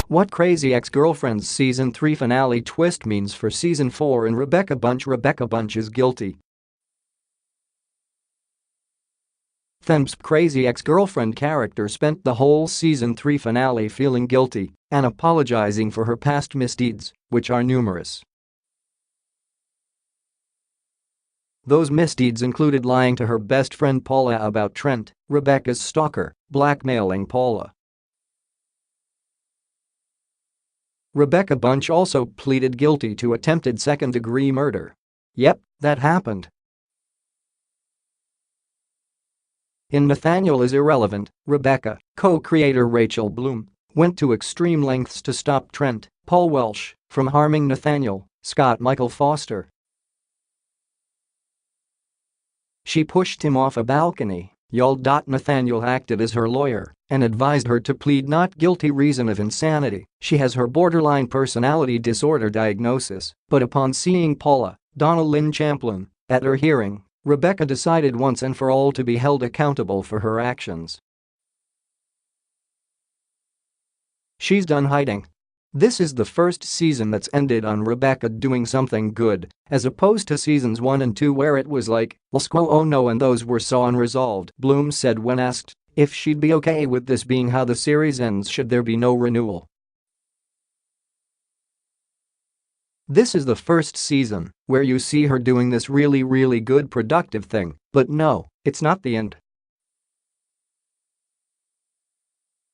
What Crazy Ex-Girlfriends Season 3 finale twist means for Season 4 in Rebecca Bunch. Rebecca Bunch is guilty. Them's Crazy Ex-Girlfriend character spent the whole Season 3 finale feeling guilty and apologizing for her past misdeeds, which are numerous. Those misdeeds included lying to her best friend Paula about Trent, Rebecca's stalker, blackmailing Paula. Rebecca Bunch also pleaded guilty to attempted second-degree murder. Yep, that happened. In Nathaniel is Irrelevant, Rebecca, co-creator Rachel Bloom, went to extreme lengths to stop Trent, Paul Welsh, from harming Nathaniel, Scott Michael Foster. She pushed him off a balcony, yelled. Nathaniel acted as her lawyer and advised her to plead not guilty reason of insanity. She has her borderline personality disorder diagnosis, but upon seeing Paula, Donna Lynn Champlin, at her hearing, Rebecca decided once and for all to be held accountable for her actions. She's done hiding. This is the first season that's ended on Rebecca doing something good, as opposed to seasons 1 and 2 where it was like, oh no, and those were so unresolved. Bloom said when asked if she'd be okay with this being how the series ends should there be no renewal. This is the first season where you see her doing this really good productive thing, but no, it's not the end.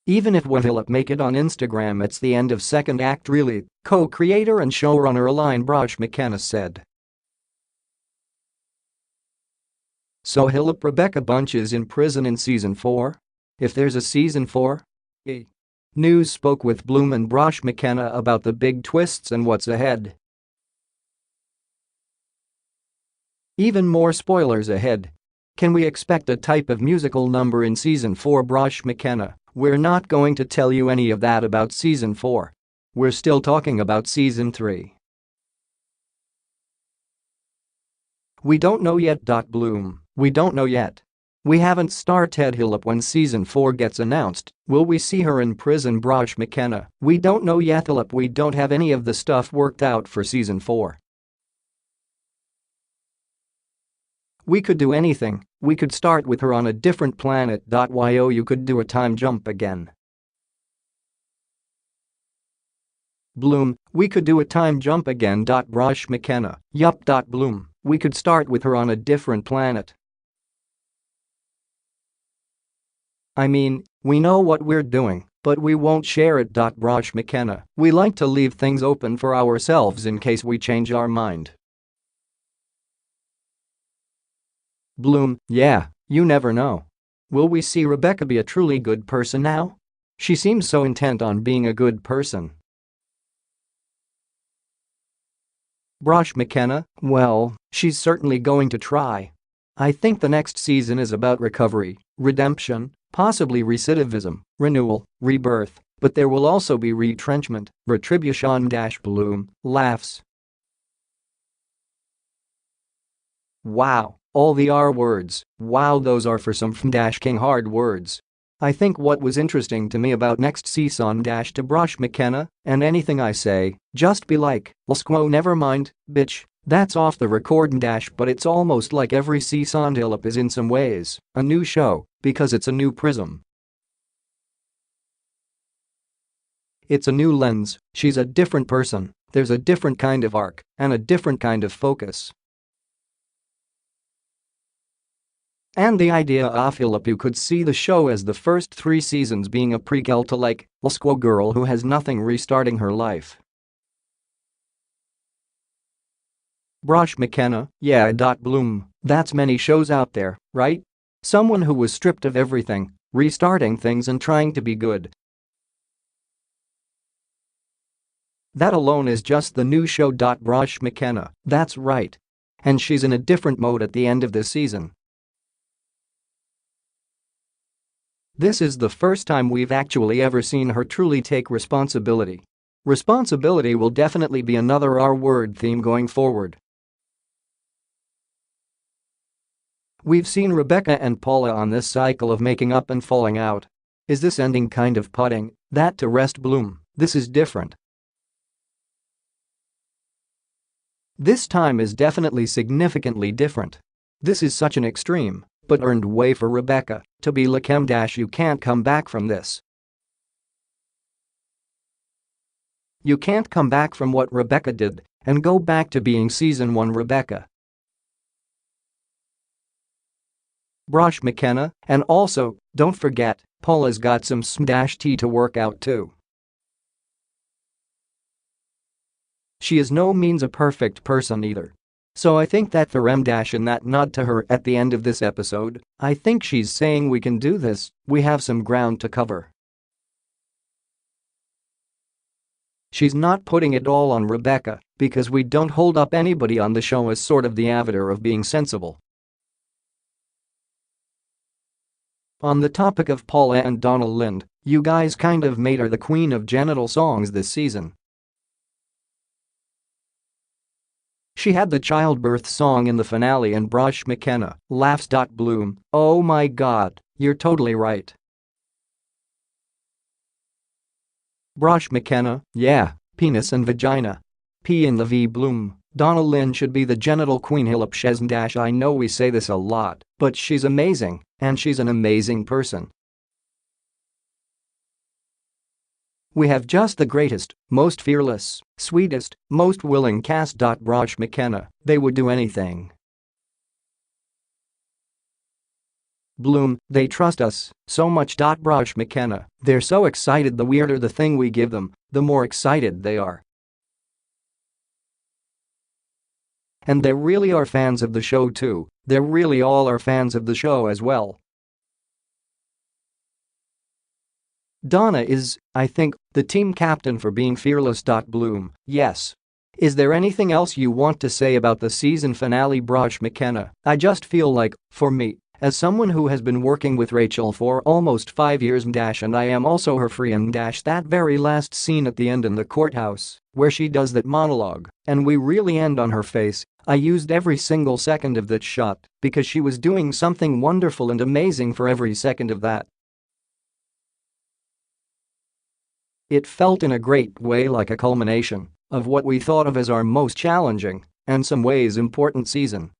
Even if Philip make it on Instagram it's the end of second act really, co-creator and showrunner Aline Brosh McKenna said. So Philip Rebecca Bunch is in prison in season 4? If there's a season 4? News spoke with Bloom and Brosh McKenna about the big twists and what's ahead. Even more spoilers ahead. Can we expect a type of musical number in season 4? Brosh McKenna: we're not going to tell you any of that about season 4. We're still talking about season 3. We don't know yet. Bloom: we don't know yet. We haven't started Philip when season 4 gets announced. Will we see her in prison? Brosh McKenna: we don't know yet Philip, we don't have any of the stuff worked out for season 4. We could do anything, we could start with her on a different planet. You could do a time jump again. Bloom: we could do a time jump again. Brosh McKenna: yup. Bloom: we could start with her on a different planet. I mean, we know what we're doing, but we won't share it. Brosh McKenna: we like to leave things open for ourselves in case we change our mind. Bloom: yeah, you never know. Will we see Rebecca be a truly good person now? She seems so intent on being a good person. Brosh McKenna: well, she's certainly going to try. I think the next season is about recovery, redemption, possibly recidivism, renewal, rebirth, but there will also be retrenchment, retribution. Bloom laughs. Wow. All the R words, wow, those are for some king hard words. I think what was interesting to me about next season to Brosh McKenna, and anything I say, just be like, never mind, bitch, that's off the record. But it's almost like every season Philip is in some ways a new show, because it's a new prism. It's a new lens, she's a different person, there's a different kind of arc, and a different kind of focus. And the idea of Philip, you could see the show as the first 3 seasons being a prequel to like, girl who has nothing restarting her life. Brosh McKenna: yeah. Bloom: that's many shows out there, right? Someone who was stripped of everything, restarting things and trying to be good. That alone is just the new show. Brosh McKenna: that's right. And she's in a different mode at the end of this season. This is the first time we've actually ever seen her truly take responsibility. Responsibility will definitely be another R-word theme going forward. We've seen Rebecca and Paula on this cycle of making up and falling out. Is this ending kind of putting that to rest, Bloom? This is different. This time is definitely significantly different. This is such an extreme but earned way for Rebecca to be like him. You can't come back from this. You can't come back from what Rebecca did and go back to being season 1 Rebecca. Brosh McKenna, and also, don't forget, Paula's got some tea to work out too. She is no means a perfect person either. So I think that for in that nod to her at the end of this episode, I think she's saying we can do this, we have some ground to cover. She's not putting it all on Rebecca because we don't hold up anybody on the show as sort of the avatar of being sensible. On the topic of Paula and Donald Lind, you guys kind of made her the queen of genital songs this season. She had the childbirth song in the finale and Brosh McKenna laughs. Bloom, oh my god, you're totally right. Brosh McKenna, yeah, penis and vagina. P in the V. Bloom, Donald Lind should be the genital queen. I know we say this a lot, but she's amazing, and she's an amazing person. We have just the greatest, most fearless, sweetest, most willing cast. Brosh McKenna, they would do anything. Bloom, they trust us so much. Brosh McKenna, they're so excited. The weirder the thing we give them, the more excited they are. And they really are fans of the show too, they really all are fans of the show as well. Donna is, I think, the team captain for being fearless. Bloom, yes. Is there anything else you want to say about the season finale? Brosh McKenna, I just feel like, for me, as someone who has been working with Rachel for almost 5 years and I am also her friend that very last scene at the end in the courthouse, where she does that monologue, and we really end on her face, I used every single second of that shot because she was doing something wonderful and amazing for every second of that. It felt in a great way like a culmination of what we thought of as our most challenging and some ways important season.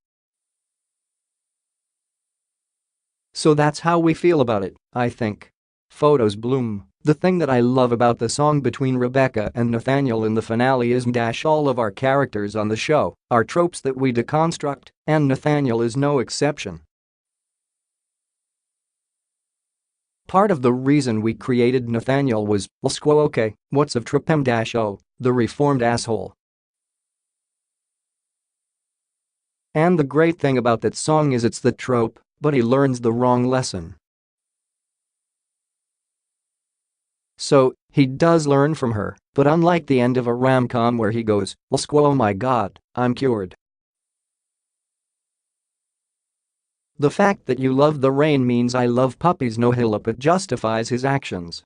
So that's how we feel about it, I think. Photos. Bloom, the thing that I love about the song between Rebecca and Nathaniel in the finale is all of our characters on the show are tropes that we deconstruct, and Nathaniel is no exception. Part of the reason we created Nathaniel was, okay, what's of Tripem-O, the reformed asshole. And the great thing about that song is it's the trope, but he learns the wrong lesson. So, he does learn from her, but unlike the end of a rom-com where he goes, oh my god, I'm cured. The fact that you love the rain means I love puppies. No, it justifies his actions.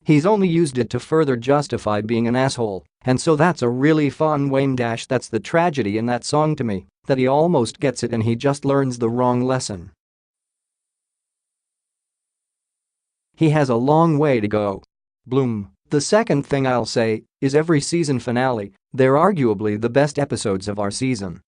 He's only used it to further justify being an asshole, and so that's a really fun way. That's the tragedy in that song to me, that he almost gets it and he just learns the wrong lesson. He has a long way to go. Bloom, the second thing I'll say is every season finale, they're arguably the best episodes of our season.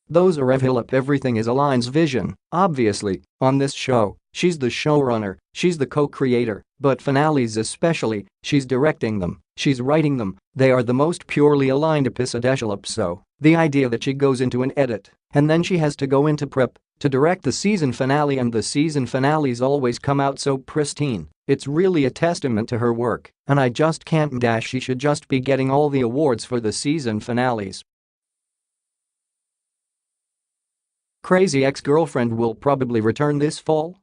Those are everything is Aline's vision, obviously, on this show, she's the showrunner, she's the co-creator, but finales especially, she's directing them, she's writing them, they are the most purely aligned episode. So, the idea that she goes into an edit, and then she has to go into prep to direct the season finale and the season finales always come out so pristine, it's really a testament to her work, and I just can't. She should just be getting all the awards for the season finales. Crazy Ex-Girlfriend will probably return this fall.